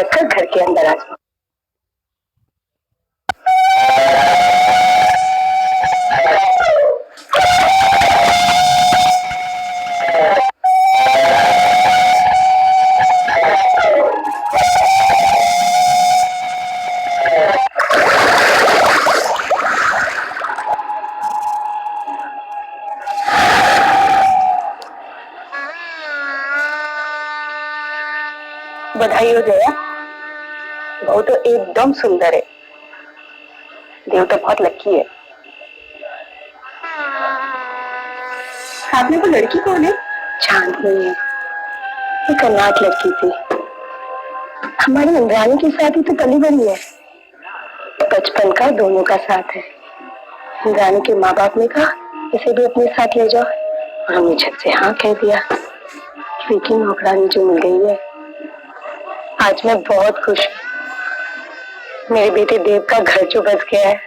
रखकर घर के अंदर आ जाओ। बधाई हो जया, बहू तो एकदम सुंदर है। देव तो बहुत लकी है। साथ में वो लड़की कौन है? चांदनी है, एक अनाथ लड़की थी। हमारी इंद्राणी की शादी तो कली बनी है। बचपन का दोनों का साथ है। इंद्राणी के माँ बाप ने कहा इसे भी अपने साथ ले जाओ और हमने झट से हाँ कह दिया। लेकिन नौकरानी जो मिल गई है, आज मैं बहुत खुश हूँ। मेरे बेटे देव का घर जो बस गया है।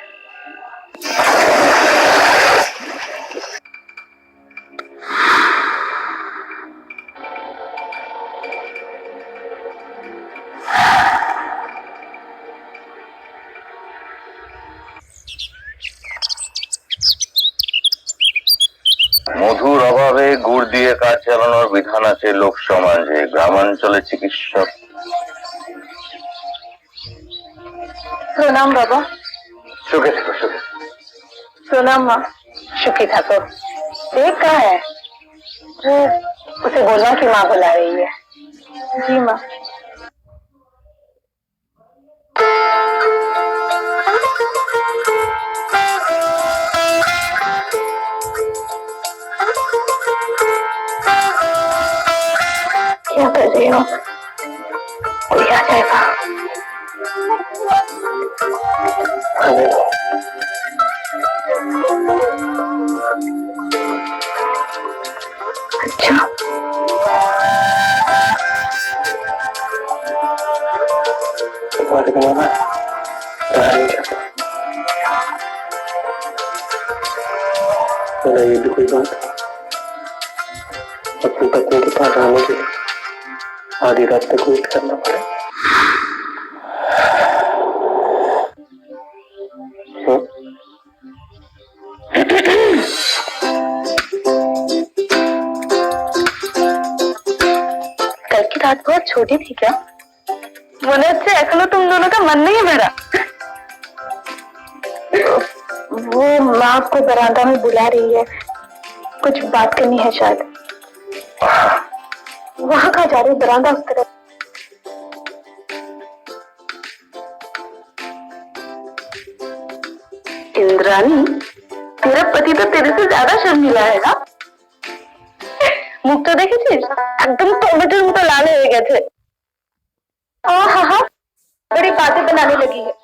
মধুর অভাবে গুড় দিয়ে কাজ চালানোর বিধান আছে লোক সমাজে। গ্রামাঞ্চলে চিকিৎসক। प्रणाम बाबा। सुखे थको, सुखे। प्रणाम माँ। सुखी ठाकुर। देव कहाँ है? वो उसे बोलना कि माँ बुला रही है। जी माँ। क्या कर रही हो? कोई आ जाएगा। अच्छा, ये भी कोई बात? अपनी पत्नी के पास आने के लिए आधी रात तक वेट करना पड़े। कल की रात बहुत छोटी थी क्या? बोले अच्छे अकलो तुम दोनों का मन नहीं है मेरा। वो माँ आपको बरामदा में बुला रही है, कुछ बात करनी है शायद। वहाँ कहाँ जा रही? बरामदा उस तरफ। इंद्राणी, तेरा पति तो तेरे से ज्यादा शर्मिला है ना? मुख तो देखे थे, एकदम टोमेटो तो लाल हो गए थे। हाँ हाँ, बड़ी बातें बनाने लगी है।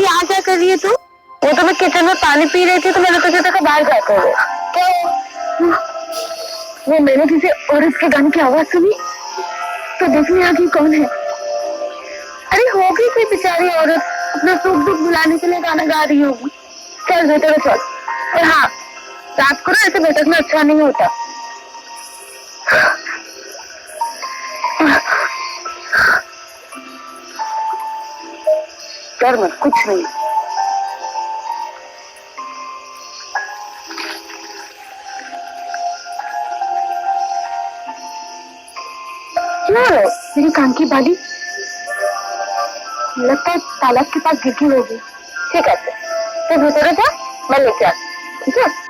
यहाँ क्या कर रही है तू? वो तो मैं किचन में पानी पी रही थी तो मैंने तुझे देखा बाहर जाते हुए। क्या? वो मैंने किसी औरत के गाने की आवाज सुनी तो देखने आ गई कौन है। अरे होगी कोई बेचारी औरत अपना सुख दुख बुलाने के लिए गाना गा रही होगी। चल भीतर चल। और हाँ, रात को ना ऐसे भटकना अच्छा नहीं होता। डर मत, कुछ नहीं। क्यों मेरी कान की बाली लगता है तालाब के पास गिर गई होगी। ठीक है तो भीतर जा, मैं लेके आती। ठीक है।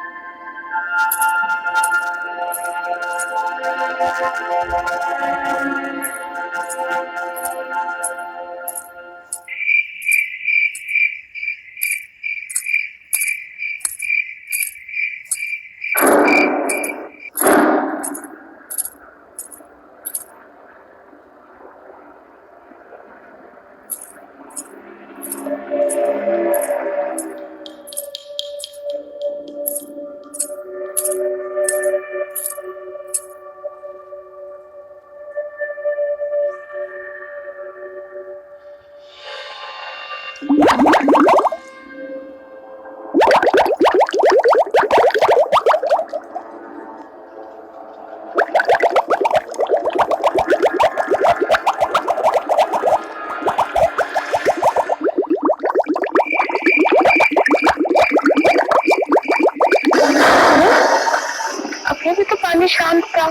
अभी भी तो पानी शांत था,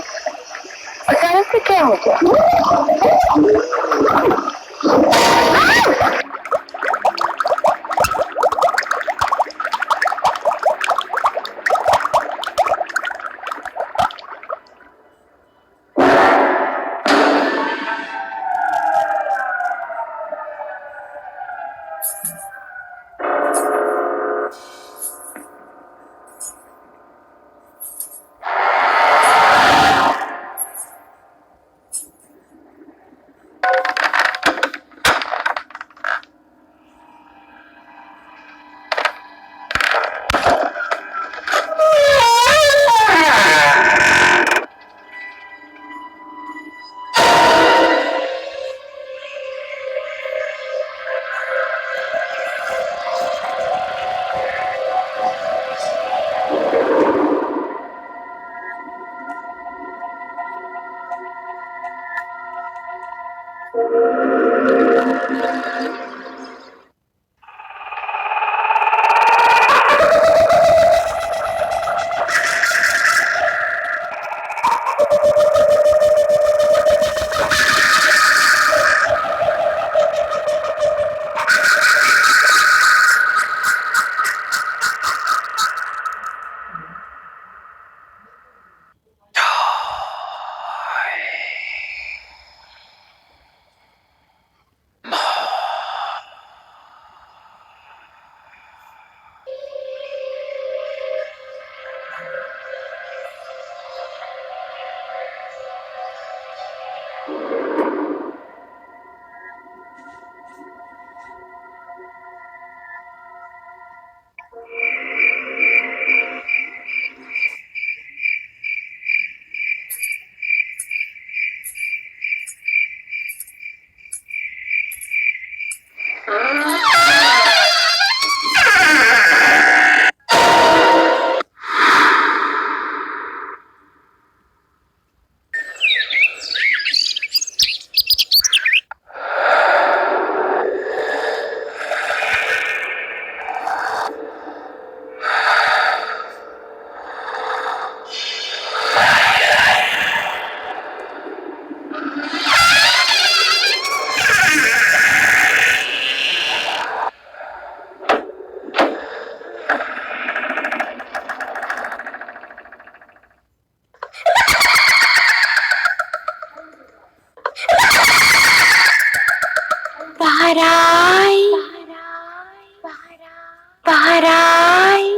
अचानक से क्या हो गया? बाहर आई, बाहर आई।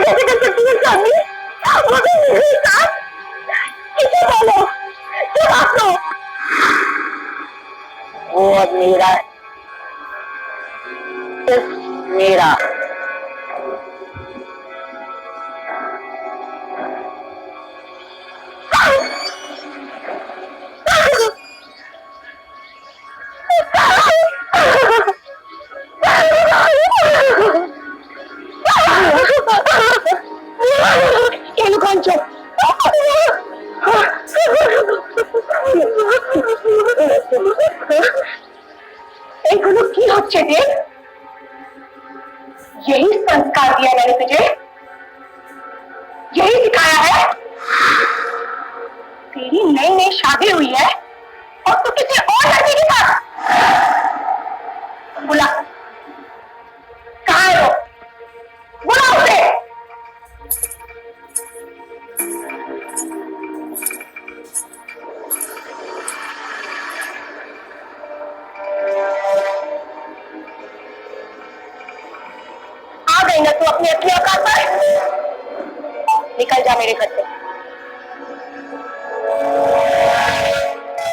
कैसे कर सकती है चांदनी? वो भी मेरे साथ? किसे बोलो, जवाब दो। वो अब मेरा है, सिर्फ मेरा। केलू कौन चुप? एगुलो की হচ্ছে রে? यही संस्कार दिया मैंने तुझे, यही सिखाया है। तेरी नई नई शादी हुई है और तू किसी और लड़की के साथ। बुला, कहाँ है वो? बुला उसे। आ गई ना तू अपनी असली औकात पर? निकल जा मेरे घर से।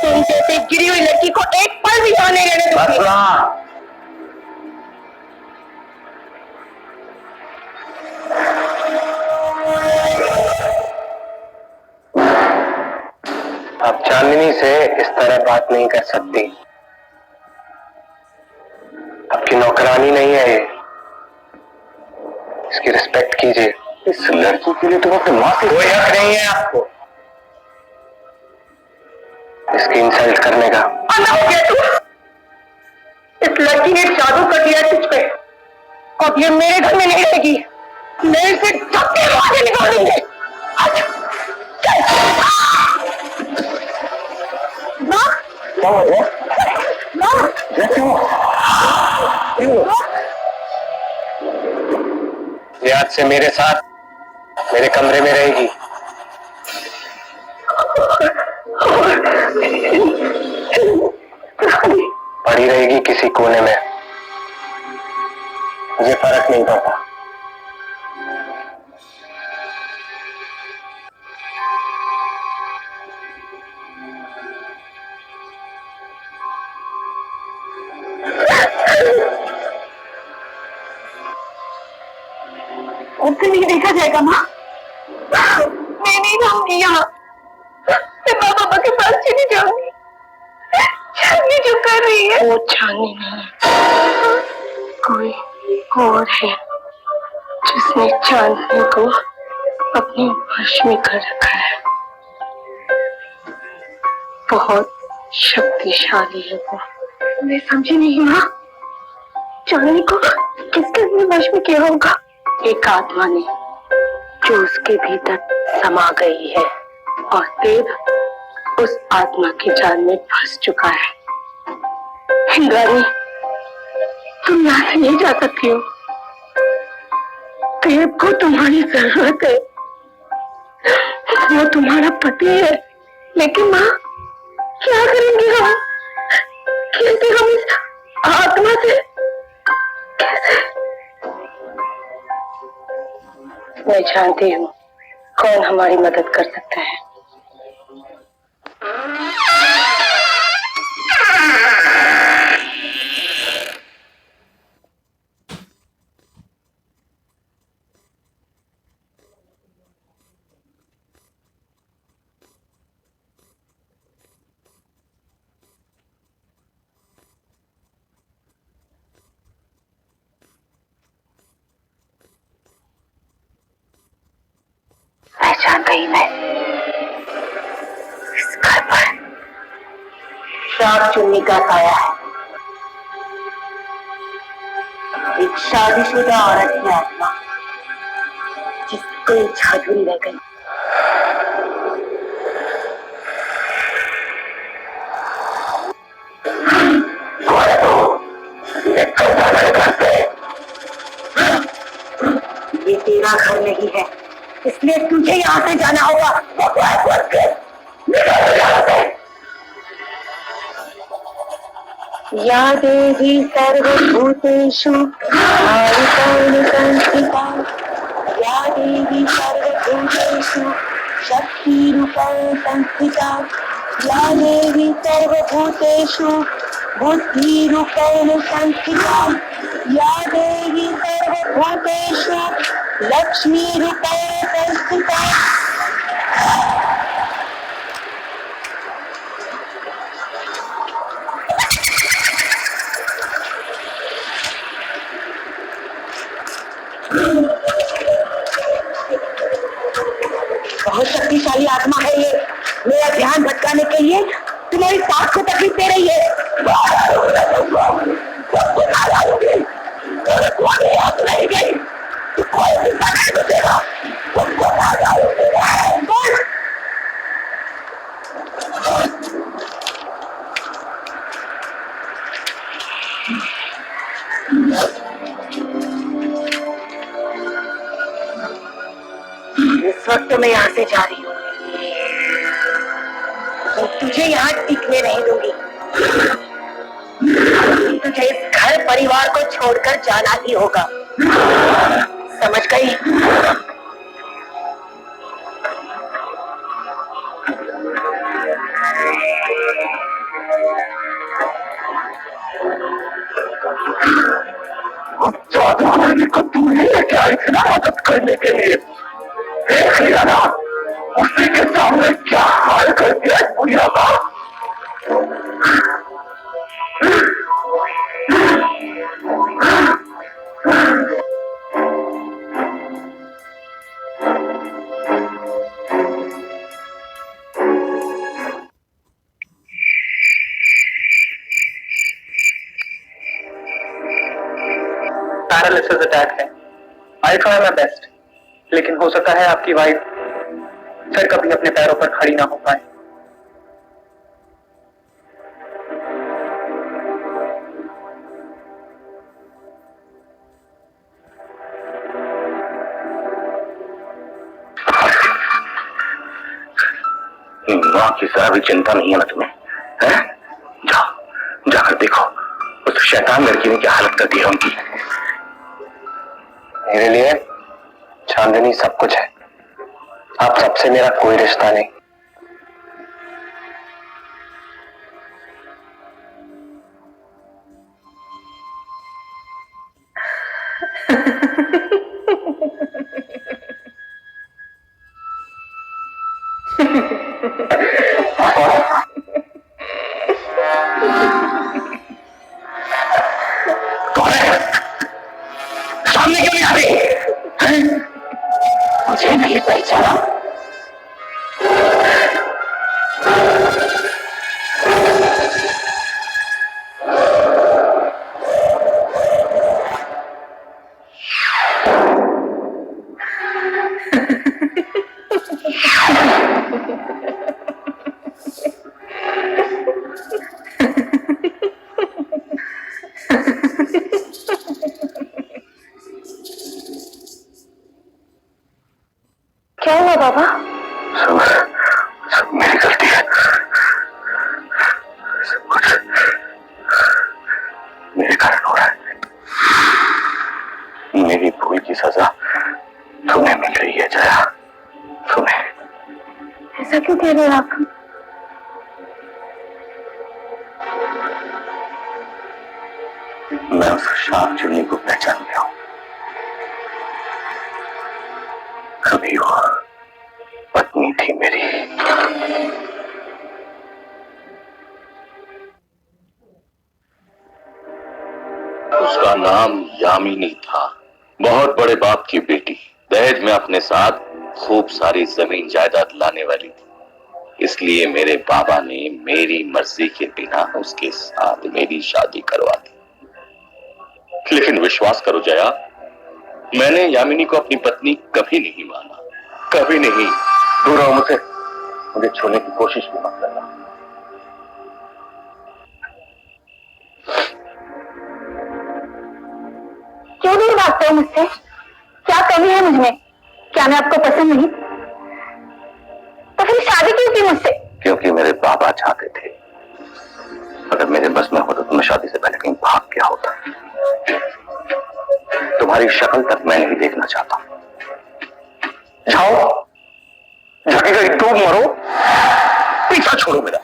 तुम जैसे गिरी हुई लड़की को एक पल भी यहाँ नहीं रहने दूंगी। आप चांदनी से इस तरह बात नहीं कर सकती। आपकी नौकरानी नहीं है ये, इसकी रिस्पेक्ट कीजिए। इस लड़की के लिए तुम अपने माँ से कोई हक नहीं है आपको इसकी इंसल्ट करने का। अंधा हो गया तू? इस लड़की ने जादू कर दिया तुझ पे। अब ये मेरे घर में नहीं रहेगी, मैं इसे धक्के मार के निकालूंगी। माँ, क्या हो गया? माँ, ये आज से मेरे साथ मेरे कमरे में रहेगी। पड़ी रहेगी किसी कोने में, मुझे फर्क नहीं पड़ता। उसे नहीं देखा जाएगा माँ। मैं नहीं रहूंगी यहाँ, मैं माँ पापा के पास चली जाऊंगी। चांदनी जो कर रही है वो चांदनी नहीं है, कोई और है जिसने चांदनी को अपने वश में कर रखा है। बहुत शक्तिशाली है वो। मैं समझी नहीं माँ, चांदनी को किसके अपने वश में किया होगा? एक आत्मा ने जो उसके भीतर समा गई है और देव उस आत्मा की जान में फंस चुका है। इंद्राणी, तुम यहाँ से नहीं जा सकती हो। देव को तुम्हारी जरूरत है, वो तुम्हारा पति है। लेकिन माँ, क्या करेंगे हम? कैसे हम इस आत्मा से कैसे? मैं जानती हूँ कौन हमारी मदद कर सकता है। पहचान गई मैं, इस घर पर श्राप चुन्नी का साया है। एक शादीशुदा औरत की आत्मा जिसको जादू रह गई। ये तेरा घर नहीं है, इसलिए तुझे यहाँ से जाना होगा। या देवी सर्वभूतेषु या देवी सर्वभूतेषु शक्तिरूपेण संस्थिता या देवी सर्वभूतेषु बुद्धिरूपेण संस्थिता या देवी सर्वभूतेषु लक्ष्मीरूपेण संस्थिता। बहुत शक्तिशाली आत्मा है ये, मेरा ध्यान भटकाने के लिए तुम्हारी सांस को तकलीफ दे रही है। इस वक्त मैं यहाँ से जा रही हूँ, तुझे यहाँ टिकने नहीं दूंगी। तुझे इस घर परिवार को छोड़कर जाना ही होगा, समझ गई? को तू ही क्या इतना मदद करने के लिए देख लिया ना, उसी के सामने क्या हाल कर दिया दुनिया का। पैरालिसिस अटैक है। आई ट्राई माय बेस्ट, लेकिन हो सकता है आपकी वाइफ फिर कभी अपने पैरों पर खड़ी ना हो पाए। माँ की जरा भी चिंता नहीं है ना तुम्हें? हैं? जाओ जाकर देखो उस शैतान लड़की ने क्या हालत कर दी है उनकी। मेरे लिए चांदनी सब कुछ है, आप सबसे मेरा कोई रिश्ता नहीं। सामने क्यों नहीं आ रही? मुझे नहीं पहचाना? क्या हुआ बाबा? सब मेरी गलती है, सब कुछ मेरे कारण हो रहा है। मेरी भूल की सजा तुम्हें मिल रही है जया, तुम्हें। ऐसा क्यों कह रहे हो आप? मैं उस शाम चुन्नी को पहचान गया हूं। कभी वो पत्नी थी मेरी। उसका नाम यामिनी था, बहुत बड़े बाप की बेटी, दहेज में अपने साथ खूब सारी जमीन जायदाद लाने वाली थी। इसलिए मेरे बाबा ने मेरी मर्जी के बिना उसके साथ मेरी शादी करवा दी। लेकिन विश्वास करो जया, मैंने यामिनी को अपनी पत्नी कभी नहीं माना, कभी नहीं। दूर रहो मुझसे, मुझे छूने की कोशिश भी मत करना। क्यों दूर भागते हो मुझसे? क्या कमी है मुझमें? क्या मैं आपको पसंद नहीं? तो फिर शादी क्यों की मुझसे? क्योंकि मेरे बाबा चाहते थे। अगर मेरे बस में होता तो मैं शादी से पहले कहीं भाग गया होता। तुम्हारी शक्ल तक मैं नहीं देखना चाहता। जाओ, जाके कहीं डूब मरो, पीछा छोड़ो मेरा।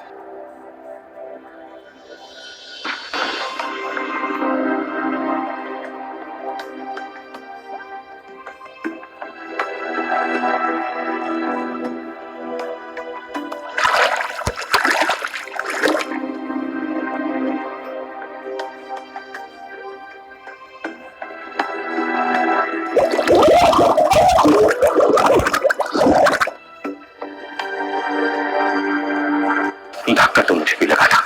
धक्का तो मुझे भी लगा था।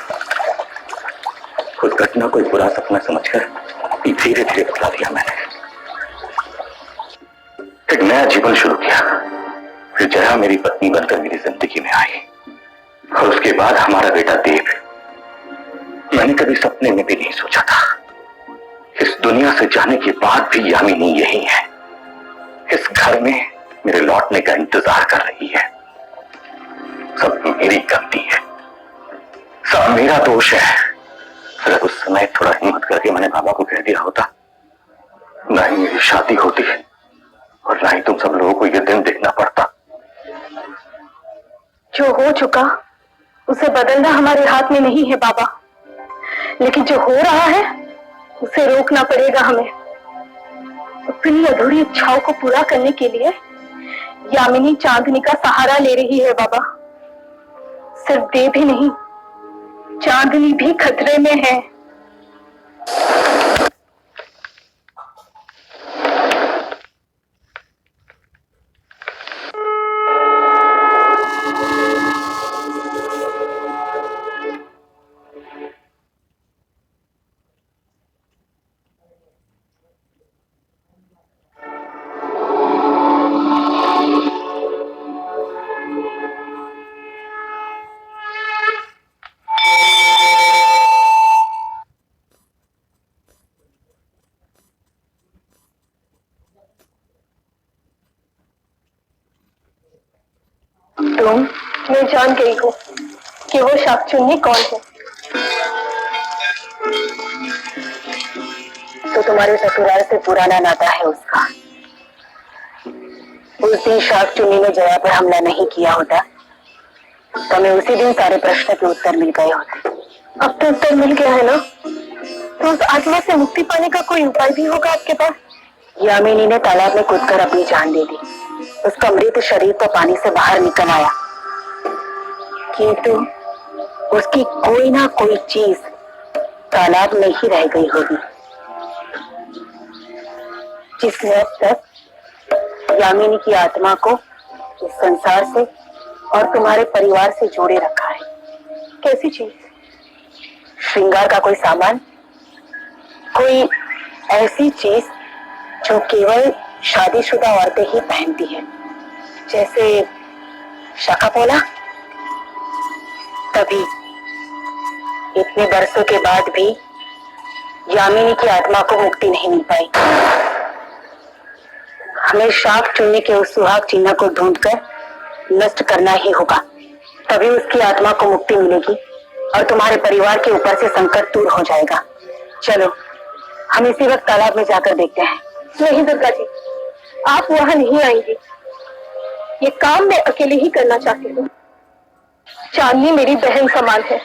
उस घटना को एक बुरा सपना समझकर धीरे धीरे बदला दिया मैंने। एक नया जीवन शुरू किया। फिर जया मेरी पत्नी बनकर मेरी जिंदगी में आई और उसके बाद हमारा बेटा देव। मैंने कभी सपने में भी नहीं सोचा था इस दुनिया से जाने के बाद भी यामिनी यही है, इस घर में मेरे लौटने का इंतजार कर रही है। सब मेरी गलती है, सब मेरा दोष है। अगर उस समय थोड़ा हिम्मत करके मैंने बाबा को कह दिया होता, ना ही मेरी शादी होती और ना ही तुम सब लोगों को यह दिन देखना पड़ता। जो हो चुका उसे बदलना हमारे हाथ में नहीं है बाबा, लेकिन जो हो रहा है उसे रोकना पड़ेगा हमें। अपनी अधूरी इच्छाओं को पूरा करने के लिए यामिनी चांदनी का सहारा ले रही है बाबा। सिर्फ देव ही नहीं, चांदनी भी खतरे में है। मैं जान गई हूँ कि वो शाकचुन्नी कौन है। तो तुम्हारे ससुराल से पुराना नाता है उसका। उस दिन शाकचुन्नी ने जया पर हमला नहीं किया होता तो हमें उसी दिन सारे प्रश्न के उत्तर मिल गए होते। अब तो उत्तर मिल गया है ना, तो उस आत्मा से मुक्ति पाने का कोई उपाय भी होगा आपके पास? यामिनी ने तालाब में कूदकर अपनी जान दे दी। उसका मृत शरीर तो पानी से बाहर निकल आया, किंतु उसकी कोई ना कोई चीज तालाब में ही रह गई होगी, जिसने अब तक यामिनी की आत्मा को इस संसार से और तुम्हारे परिवार से जोड़े रखा है। कैसी चीज? श्रृंगार का कोई सामान, कोई ऐसी चीज जो केवल शादीशुदा औरतें ही पहनती हैं, जैसे शाखापोला। तभी इतने बरसों के बाद भी यामिनी की आत्मा को मुक्ति नहीं मिल पाई। हमें शाकचुन्नी के उस सुहाग चिन्ह को ढूंढकर नष्ट करना ही होगा, तभी उसकी आत्मा को मुक्ति मिलेगी और तुम्हारे परिवार के ऊपर से संकट दूर हो जाएगा। चलो हम इसी वक्त तालाब में जाकर देखते हैं। नहीं दुर्गा जी, आप वहां नहीं आएंगी। ये काम मैं अकेले ही करना चाहती हूँ। चांदनी मेरी बहन समान है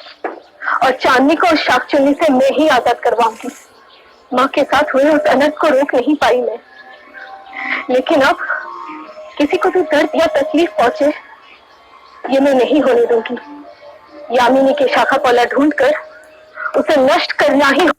और चांदनी को उस शाकचुन्नी से मैं ही आजाद करवाऊंगी। माँ के साथ हुए उस अनर्थ को रोक नहीं पाई मैं, लेकिन अब किसी को भी दर्द या तकलीफ पहुंचे ये मैं नहीं होने दूंगी। यामिनी के शाखापोला ढूंढकर उसे नष्ट करना ही।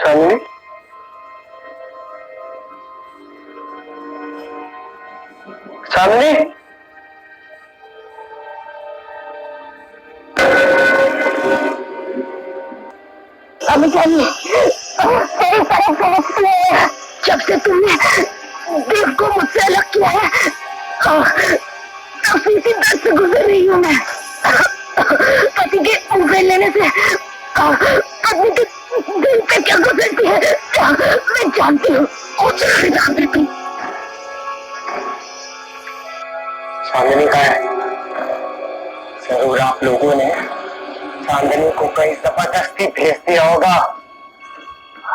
चांदनी, चांदनी, अभी चाहिए तेरी तरफ से जब से तुमने देव को मुझसे अलग किया है तब से इसी दर्द से गुजर रही हूँ मैं। पति के उंगली लेने से पत्नी के दिल पे क्या गुजरती है मैं जानती हूँ, मुझे जानती थी। चांदनी का है, जरूर आप लोगों ने चांदनी को कहीं जबरदस्ती भेज दिया होगा।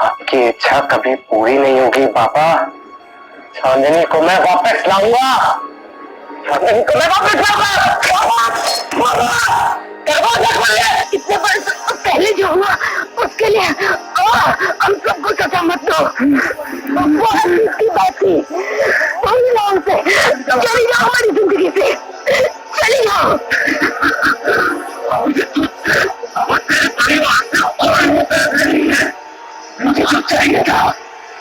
आपकी इच्छा कभी पूरी नहीं होगी पापा। चांदनी को मैं वापस लाऊंगा, चांदनी को मैं वापस लाऊंगा। दरवाजा खोलिए। इतने वर्ष पहले जो हुआ उसके लिए हम सबको सजा मत दो। वो अतीत की बात थी, वही नाम से चली जाओ हमारी जिंदगी से, चली जाओ। मुझे जो चाहिए था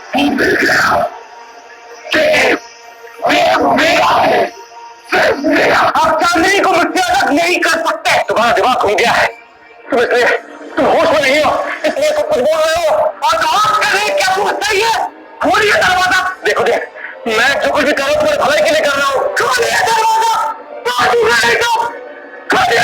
वो मिल गया। आप चांदनी को मुझसे अलग नहीं कर सकते। तुम्हारा दिमाग खो गया है, तुम इसलिए तुम होश में नहीं हो, इसलिए तुम कुछ बोल रहे हो और जवाब कर रहे हैं। क्या पूछते ही है? खोलिए दरवाजा। देखो देख, मैं जो कुछ भी कर रहा हूँ तुम्हारे भलाई के लिए कर रहा हूँ। खोलिए दरवाजा, खोलिए।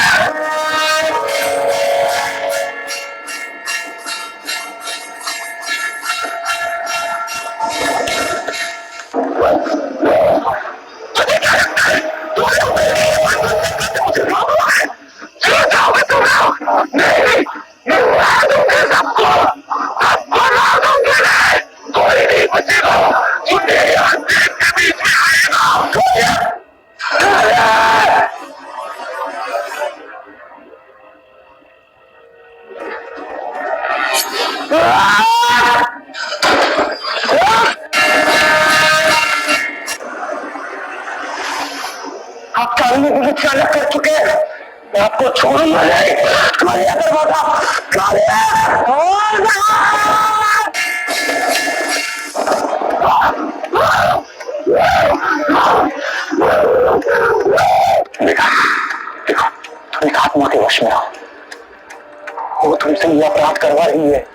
आप चांदनी को मुझसे अलग कर चुके हैं, मैं आपको छोड़ूंगा नहीं। खोलिए दरवाजा, खोलिए। देखो देखो, तुम एक आत्मा के वश में हो, वो तुमसे ये अपराध करवा रही है।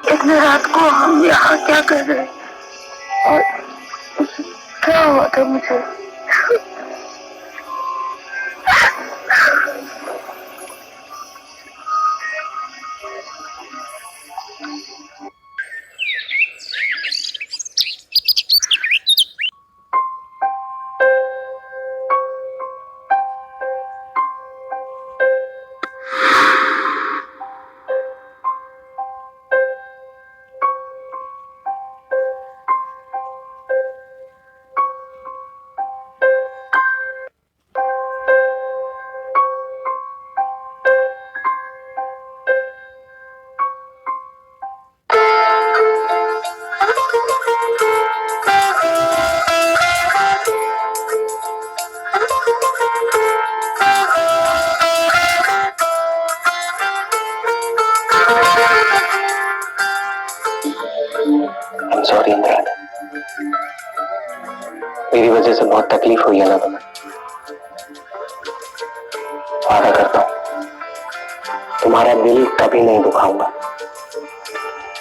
इतनी रात को हम यहाँ क्या कर रहे हैं और क्या हुआ था मुझे? मेरी वजह से बहुत तकलीफ हुई है ना तुम्हें। वादा करता हूं तुम्हारा दिल कभी नहीं दुखाऊंगा,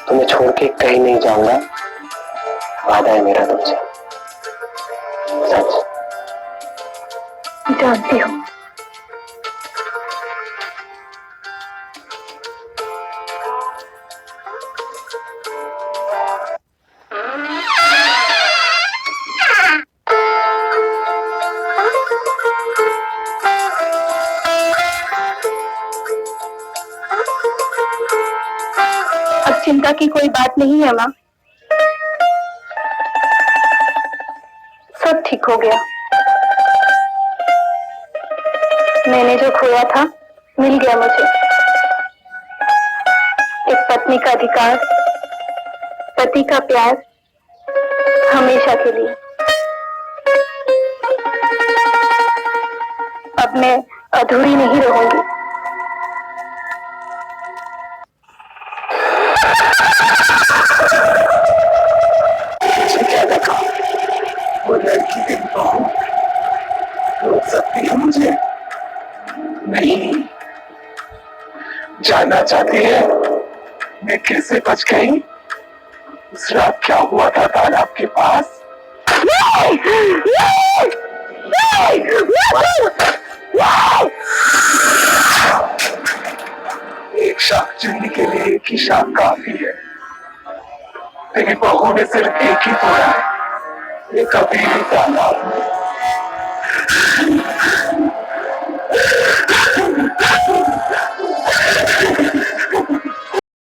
तुम्हें छोड़ के कहीं नहीं जाऊंगा। वादा है मेरा तुमसे, सच। जानती हूँ। अब चिंता की कोई बात नहीं है माँ, सब ठीक हो गया। मैंने जो खोया था मिल गया मुझे। एक पत्नी का अधिकार, पति का प्यार, हमेशा के लिए। अब मैं अधूरी नहीं रहूंगी। क्या देखा? वो लड़की के बहू रोक सकती है मुझे? नहीं। जानना चाहती है मैं कैसे बच गई? उस रात क्या हुआ था तालाब के पास? एक शाख चुनने के लिए एक ही शाख काफी है। तेरी बहू ने सिर्फ एक ही तोड़ा है, ये कभी भी तालाब में